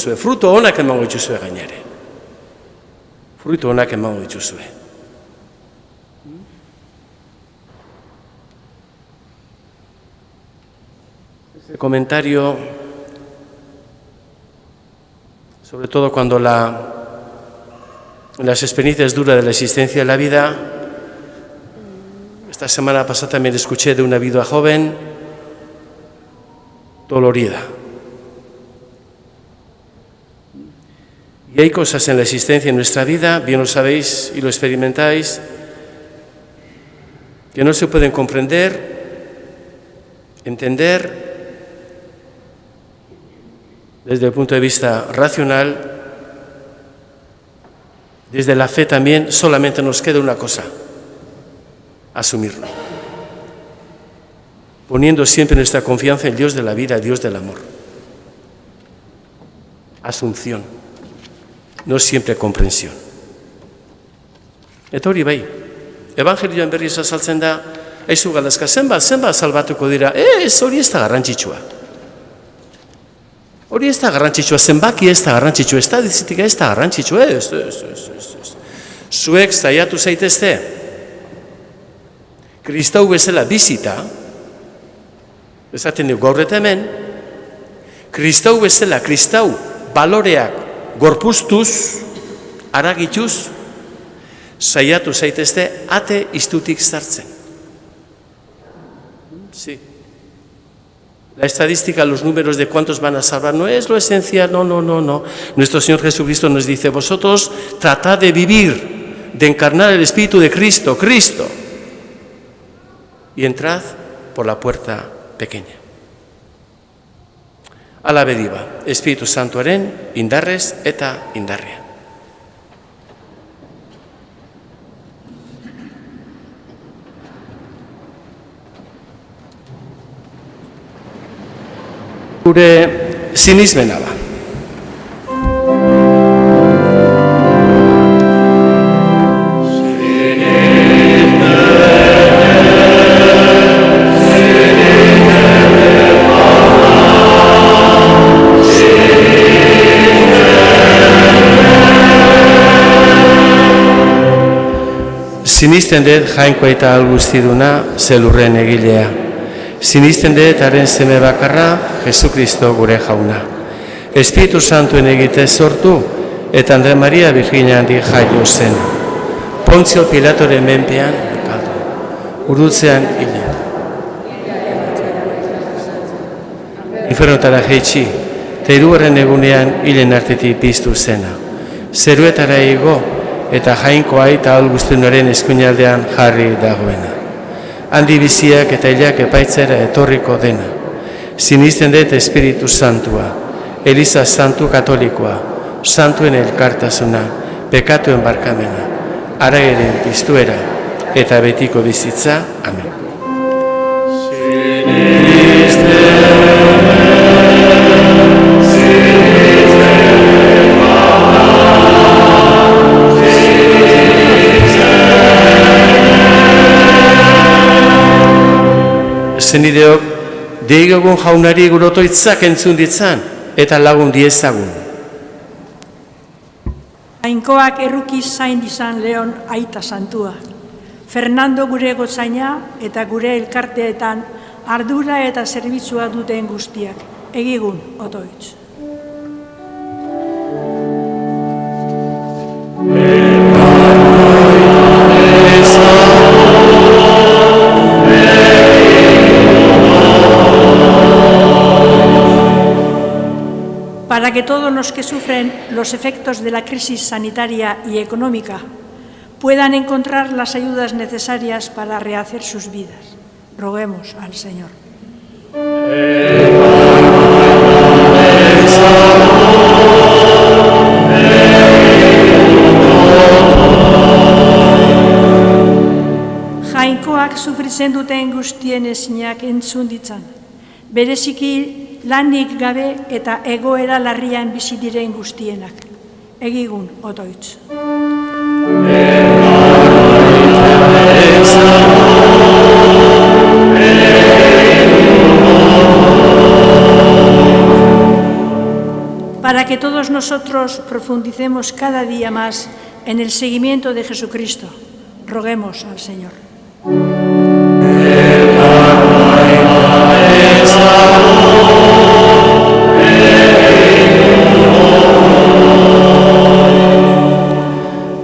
dituzue, fruto onak emango dituzue gainere. Fruto onak emango dituzue. Este comentario, sobre todo cuando las experiencias duras de la existencia de la vida. Esta semana pasada también escuché de una viuda joven dolorida. Y hay cosas en la existencia en nuestra vida, bien lo sabéis y lo experimentáis, que no se pueden comprender, entender desde el punto de vista racional. Desde la fe también solamente nos queda una cosa: asumirlo, poniendo siempre nuestra confianza en el Dios de la vida, el Dios del amor. Asunción, no siempre comprensión. Eta hori bai, evangelioan berriz azaltzen da, aizu galdazka, zenbat salbatuko dira, hori ez da garrantzitsua. Hori ez da garrantzitsua, zenbaki ez da garrantzitsua, estadistika ez da garrantzitsua, ez. Zuek zaiatu zaitezte, kristau bezala bizita, esaten dugu gaur eta hemen, kristau bezala, kristau baloreak gorpuztuz, aragituz, zaiatu zaitezte ate iztutik sartzen. Sí. La estadística, los números de cuántos van a salvar no es lo esencial, no. Nuestro Señor Jesucristo nos dice, vosotros tratad de vivir, de encarnar el Espíritu de Cristo, y entrad por la puerta pequeña. Alabe diba, Espíritu Santuaren indarrez eta indarrean. Gure sinismena da. Sinisten dut Jainkoa eta Algustiduna zelurren egilea. Sinisten dut haren seme bakarra, Jesukristo gure jauna. Espiritu Santuen egite sortu, eta Andre Maria Virginia handi jaio zen. Pontzio Pilatoren menpean, urrutzean hilen. Infernotara jeitsi, eta hirugarren egunean hilen artetik piztu zena. Zeruetara igo, eta Jainkoa eta Algustidunaren eskuinaldean jarri dagoena. Handi biziak eta hilak epaitzera etorriko dena. Sinisten dut Espiritu Santua, Eliza Santu Katolikoa, Santuen elkartasuna, pekatuen barkamena, harageren piztuera eta betiko bizitza. Amen. Zenideok, deigogun jaunari gurotoitzak entzun ditzan, eta lagun diezagun. Jainkoak erruki zain izan Leon aita santua. Fernando gure gotzaina eta gure elkarteetan ardura eta zerbitzua duten guztiak. Egigun, otoitz. Para que todos los que sufren los efectos de la crisis sanitaria y económica puedan encontrar las ayudas necesarias para rehacer sus vidas. Roguemos al Señor. Jainkoak sufritzen duten guztien ezinak entzun ditzan. Bereziki lanik gabe eta egoera larrian bizi diren guztienak. Egigun, otoitz. para que todos nosotros profundicemos cada día más en el seguimiento de Jesucristo. Roguemos al Señor.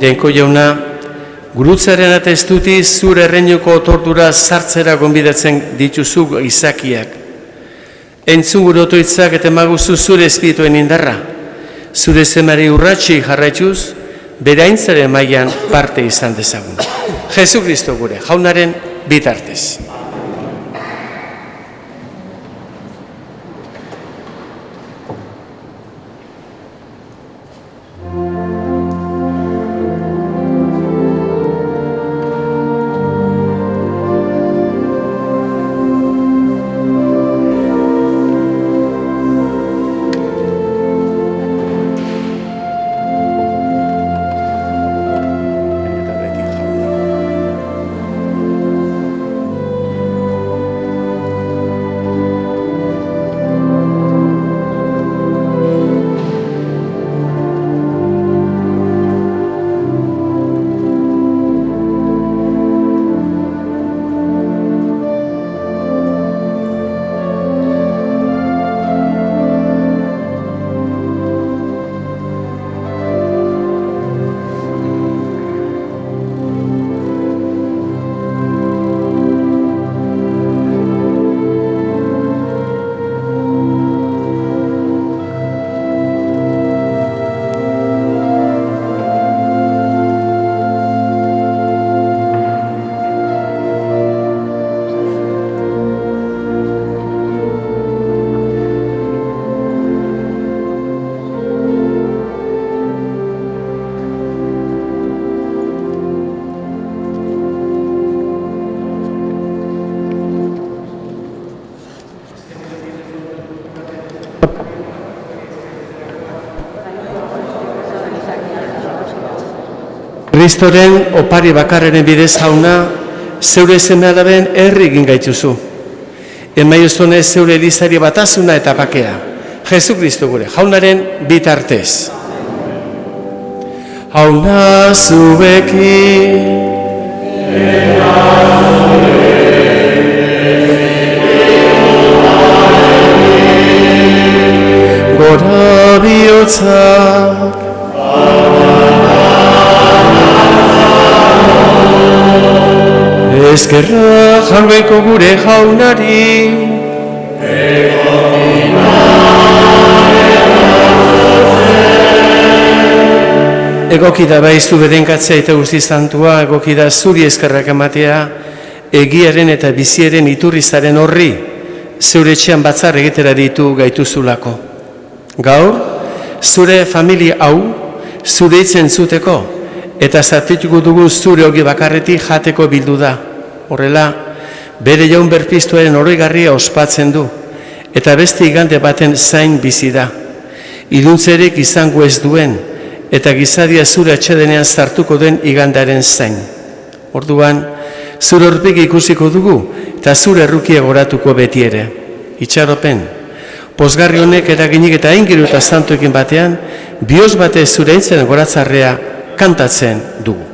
Jainko jauna, gurutzaren atestuti zure erreinuko otordura sartzera gonbidatzen dituzu izakiak. Entzun gure otoitzak eta emaguzu zure espirituen indarra. Zure zemari urratsi jarraituz, beraintzaren mailan parte izan dezagun. Jesu Kristo gure, jaunaren bitartez. Kristoren opari bakarraren bidez jauna, zeure seme-alaben herri egin gaituzu. Emaiozunez zeure elizari batasuna eta bakea. Jesu Kristo gure, jaunaren bitartez. Jauna zubekin, gora bihotzak, eskerra jarraiko gure jaunari. Egoki da baizu bedenkatzea eta guzti santua, egoki da zuri eskerrak ematea, egiaren eta biziaren iturrizaren horri, zeure etxean batzar egitera ditu gaituzulako. Gaur, zure familia hau, zure hitzen zuteko, eta zatituko dugu zure ogi bakarretik jateko bildu da. Horrela, bere jaun berpiztuaren oroigarria ospatzen du, eta beste igande baten zain bizi da. Iluntzerik izango ez duen, eta gizadia zure atxedenean sartuko den igandaren zain. Orduan, zure horpik ikusiko dugu, eta zure errukia goratuko beti ere. Itxaropen, pozgarri honek eraginik eta aingiru eta santuekin batean, bihotz batez zure hintzen goratzarrea kantatzen dugu.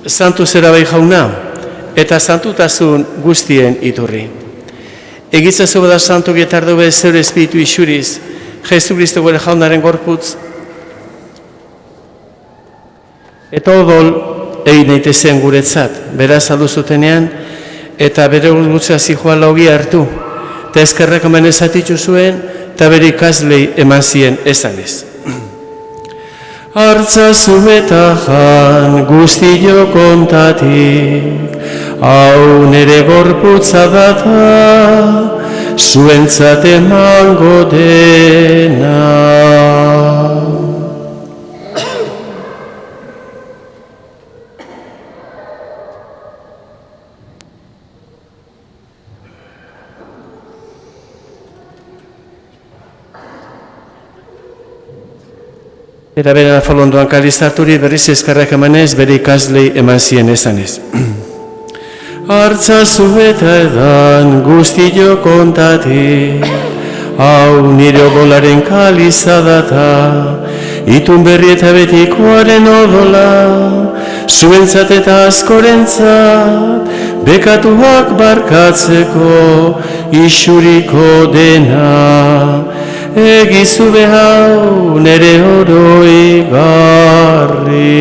santu zera bai jauna, eta santutasun guztien iturri. Egitzazu bada santu getardo be zeure espiritu isuriz, Jesu Kristo gure jaunaren gorputz, eta odol egin daitezen guretzat, beraz aldu zutenean, eta bere gurgutza zijoala ogi hartu, eta eskerrak eman ezatitzu zuen, eta bere ikaslei eman zien esanez. Hartzazu eta jan guztio kontatik, hau nere gorputza data, zuentzat emango dena. Era beren afalondoan kalizaturi berriz eskarrak emanez, bere ikaslei eman zien esanez. Hartzazu eta edan guztio kontatik, hau nire odolaren kalizadata, itun berri eta betikoaren odola, zuentzat eta askorentzat, bekatuak barkatzeko isuriko dena. Egizu behau nere oroi garri.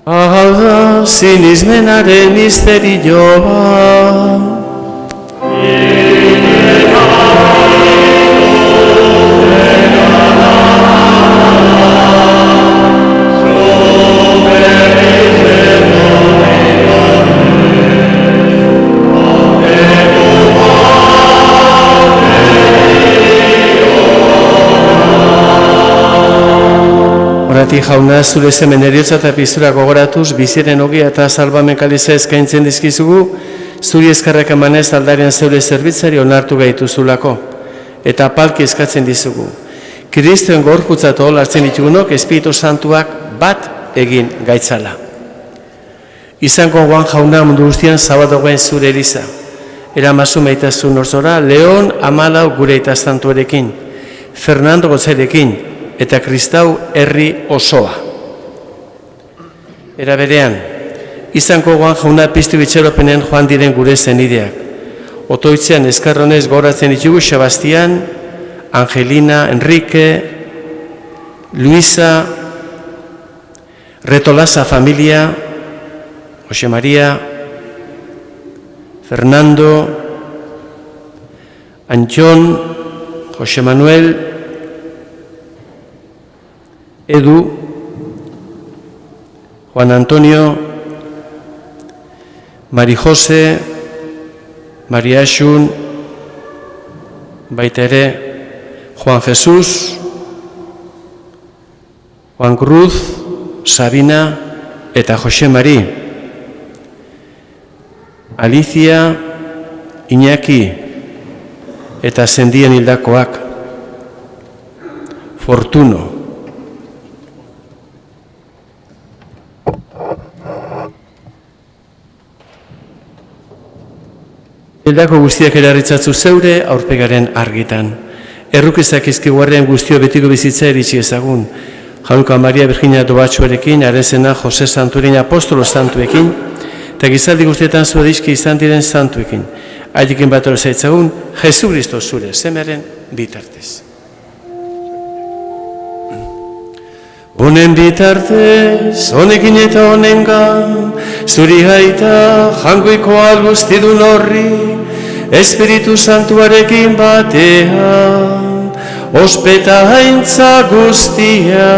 Hau da sinismenaren misterioa, jauna, zure zemen eriotza eta piztura gogoratuz, biziren ogia eta salbamen kaliza eskaintzen dizkizugu, zuri eskarrak emanez aldarian zeure zerbitzari onartu gaituzulako, eta palki eskatzen dizugu. Kristoen gorputza eta hol hartzen ditugunok, Espiritu Santuak bat egin gaitzala. Izango Juan jauna mundu guztian zabadogoen zure eliza. Eramazu maitazun orzora, Leon Amalau gure eta santuarekin, Fernando Gotzarekin, eta Kristau herri osoa. Era berean, izango Juan jauna piztu bitxeropenen joan diren gure zenideak. Otoitzean eskarronez goratzen ditugu Sebastian, Angelina, Enrique, Luisa, Retolaza familia, Jose María, Fernando, Antxon, Jose Manuel, Edu, Juan Antonio, Mari Jose, Maria Asun, baita ere, Juan Jesus, Juan Cruz, Sabina eta Jose Mari, Alicia, Iñaki eta Zendien hildakoak, Fortuno, hildako guztiak erarritzatzu zeure aurpegaren argitan. Errukizak izkiguarrean guztio betiko bizitza eritsi ezagun. Januka Maria Virginia Dobatxuarekin, Arezena Jose Santurein apostolo santuekin, eta gizaldi guztietan zua dizki izan diren santuekin. Hailekin batoro zaitzagun, Jesu Kristo zure semeren bitartez. Honen bitartez, honekin eta honengan, zuri haita jangoiko alguztidun horri, Espiritu Santuarekin batean, ospeta haintza guztia,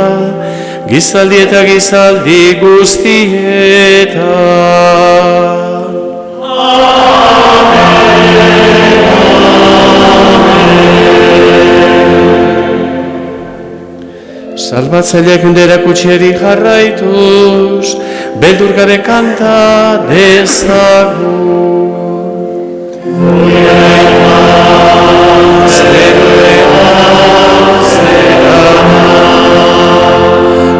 gizaldi eta gizaldi guztietan. Salbatzaileak underakutxiari jarraituz, beldur gabe kanta dezagun.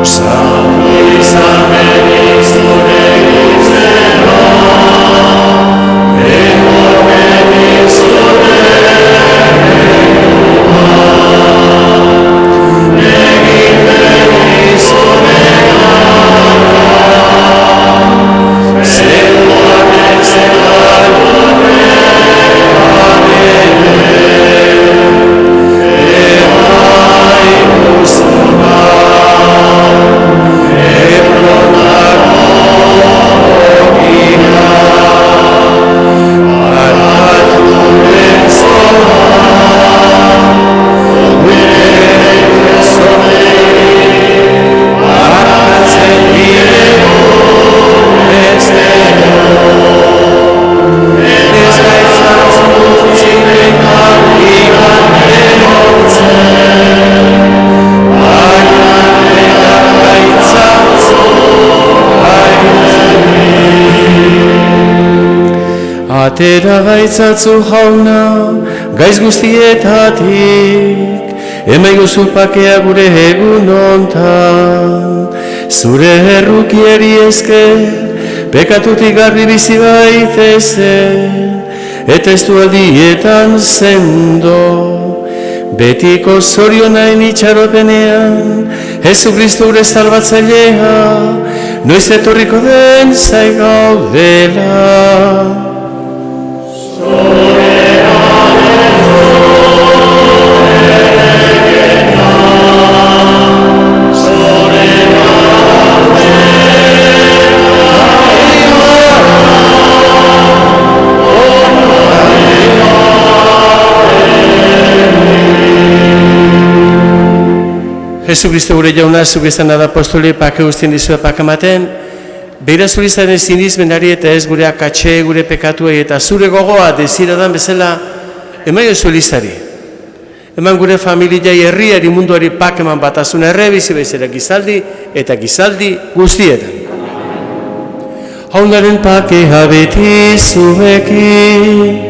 Santu izan beniz zure giztero, Atera gaitzatzu jauna, gaiz guztietatik, emaiguzu pakea gure egun ontan. Zure errukieri esker, pekatutik garbi bizi baitezen, eta ez du aldietan sendo. Betiko zorionain itxaropenean, Jesu Kristu gure salbatzailea, noiz etorriko den zai gaudela. Jesu Kristo gure jauna, zuk izan da apostoli, pake guztien dizue pakamaten, beira zuri zaren zinizmenari eta ez gure akatxe, gure pekatuei eta zure gogoa desiradan bezala, eman jozu elizari. Eman gure familiai, herriari, munduari pakeman batasun errebizi bezala gizaldi eta gizaldi guztietan. Jaunaren pakea beti zuekin.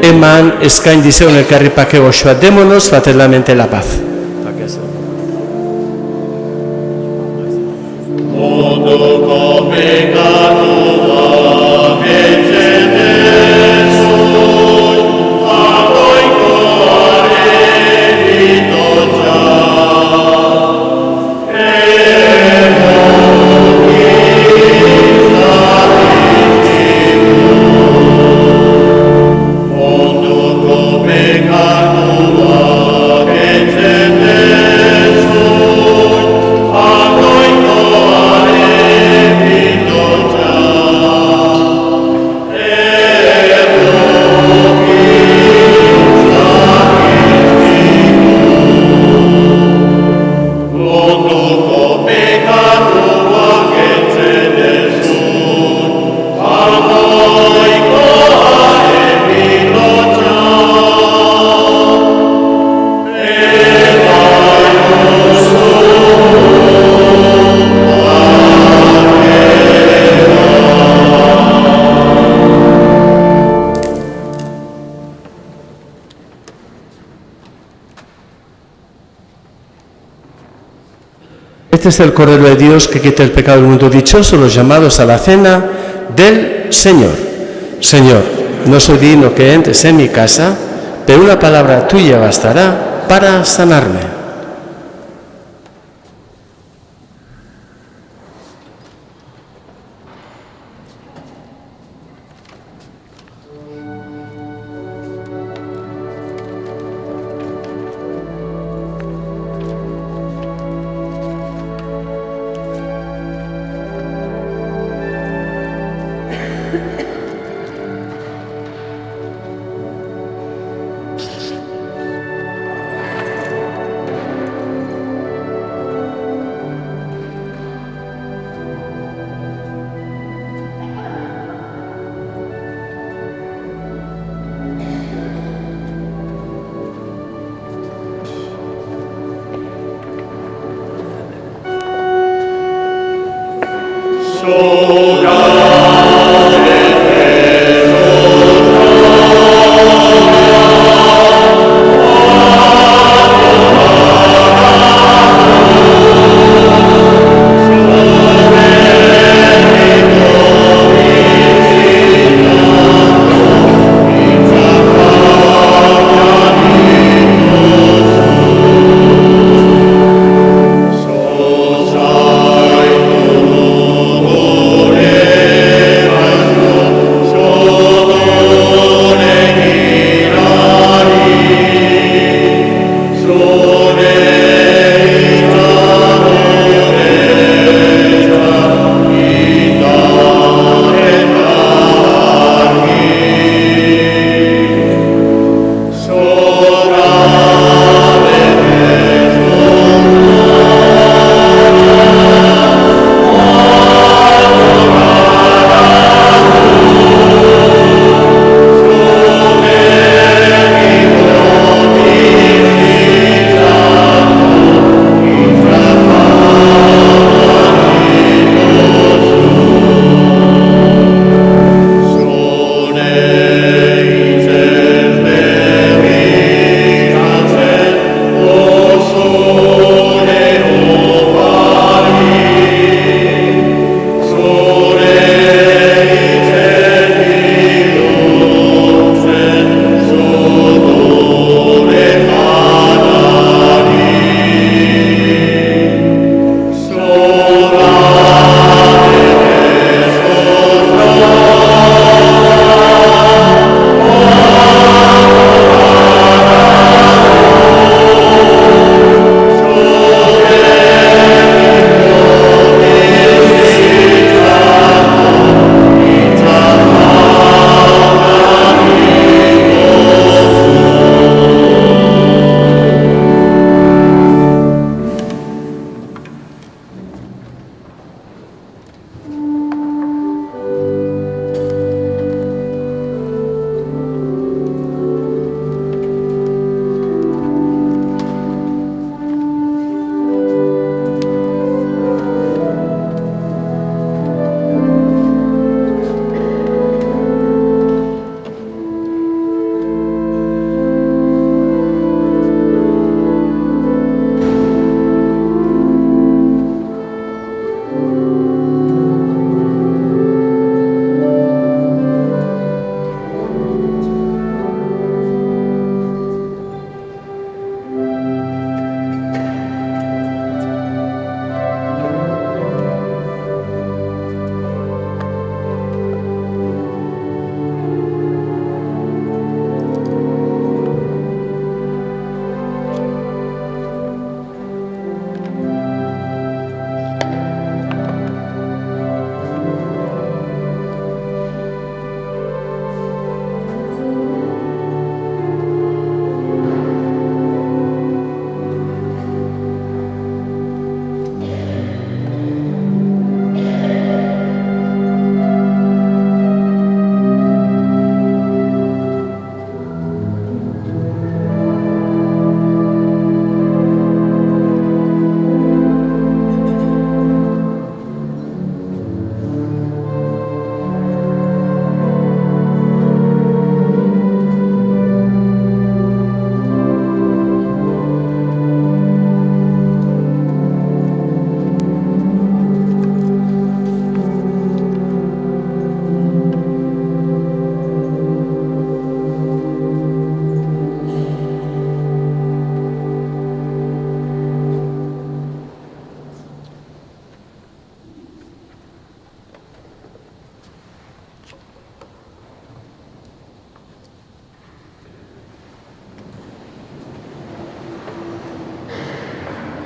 Eman eskain dizeun elkarri pake goxoa. Démonos fraternalmente la paz. Este es el Cordero de Dios que quita el pecado del mundo. Dichosos los llamados a la cena del Señor. Señor, no soy digno que entres en mi casa, pero una palabra tuya bastará para sanarme. Oh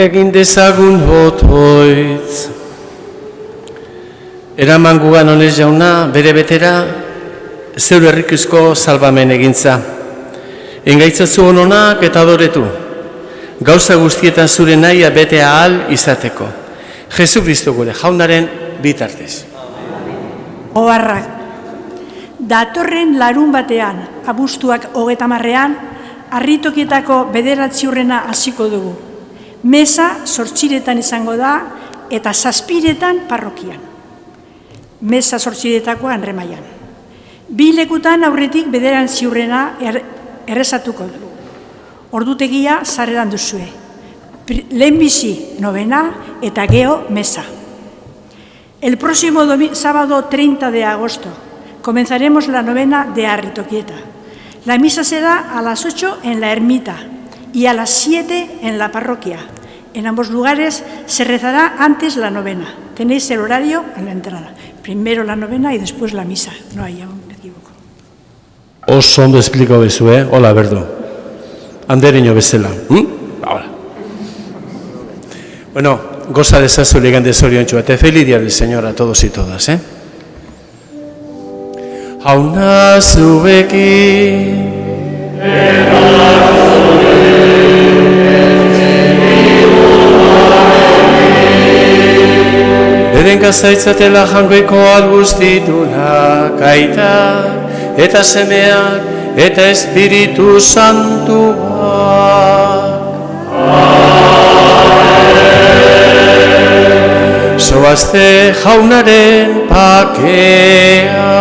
Egin dezagun hotoitz. Eraman gugan honez jauna, bere betera, zeur herrikuzko salbamen egintza. Engaitzazu hononak eta adoretu. Gauza guztietan zure nahia bete ahal izateko. Jesu Kristo gure jaunaren bitartez. Oharrak. Datorren larun batean, abuztuak 30ean, harritokietako 9 hasiko dugu. Mesa 8 izango da eta 7 parrokian. Mesa 8 Andremaian. 2 lekutan aurretik 9 errezatuko dugu. Ordutegia sarreran duzue. Lehenbizi novena eta geo mesa. El próximo sábado 30 de agosto comenzaremos la novena de Arritoquieta. La misa será a las 8 en la ermita y a las 7 en la parroquia. En ambos lugares se rezará antes la novena. Tenéis el horario en la entrada. Primero la novena y después la misa. No hay un equívoco. Oso ondo esplikau bezu, Hola, berdo. Andereño bezala. Ahora. Bueno, goza dezazu legan de zoriontxo. Eta feliz día del Señor a todos y todas, Jauna zubekin. Beren gazaitzatela jangoiko alguztitunak, aitak eta semeak eta Espiritu Santuak. Zoazte jaunaren pakea.